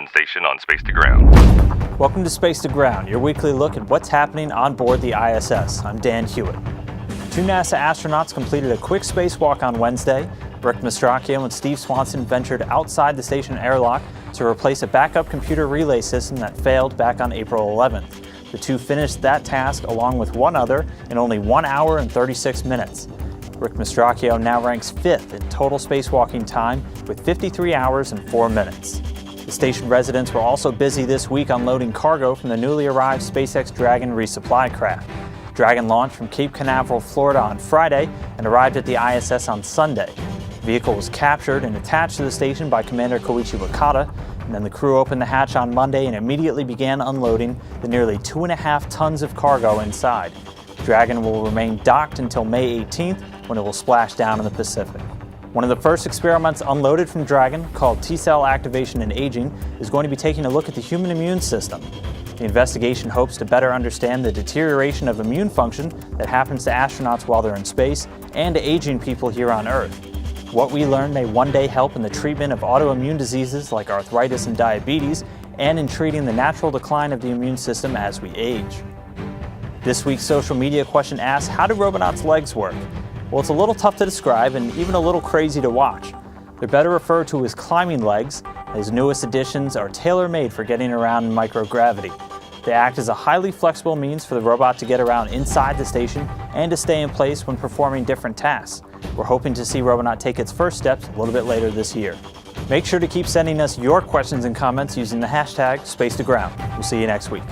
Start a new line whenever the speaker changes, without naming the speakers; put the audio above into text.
Mission Station on Space to Ground.
Welcome to Space to Ground, your weekly look at what's happening on board the ISS. I'm Dan Hewitt. Two NASA astronauts completed a quick spacewalk on Wednesday. Rick Mastracchio and Steve Swanson ventured outside the station airlock to replace a backup computer relay system that failed back on April 11th. The two finished that task along with one other in only 1 hour and 36 minutes. Rick Mastracchio now ranks 5th in total spacewalking time with 53 hours and 4 minutes. The station residents were also busy this week unloading cargo from the newly arrived SpaceX Dragon resupply craft. Dragon launched from Cape Canaveral, Florida on Friday and arrived at the ISS on Sunday. The vehicle was captured and attached to the station by Commander Koichi Wakata, and then the crew opened the hatch on Monday and immediately began unloading the nearly 2.5 tons of cargo inside. Dragon will remain docked until May 18th, when it will splash down in the Pacific. One of the first experiments unloaded from Dragon, called T-cell activation and aging, is going to be taking a look at the human immune system. The investigation hopes to better understand the deterioration of immune function that happens to astronauts while they're in space and to aging people here on Earth. What we learn may one day help in the treatment of autoimmune diseases like arthritis and diabetes, and in treating the natural decline of the immune system as we age. This week's social media question asks, how do Robonaut's legs work? Well, it's a little tough to describe and even a little crazy to watch. They're better referred to as climbing legs. His newest additions are tailor-made for getting around in microgravity. They act as a highly flexible means for the robot to get around inside the station and to stay in place when performing different tasks. We're hoping to see Robonaut take its first steps a little bit later this year. Make sure to keep sending us your questions and comments using the hashtag #SpaceToGround. We'll see you next week.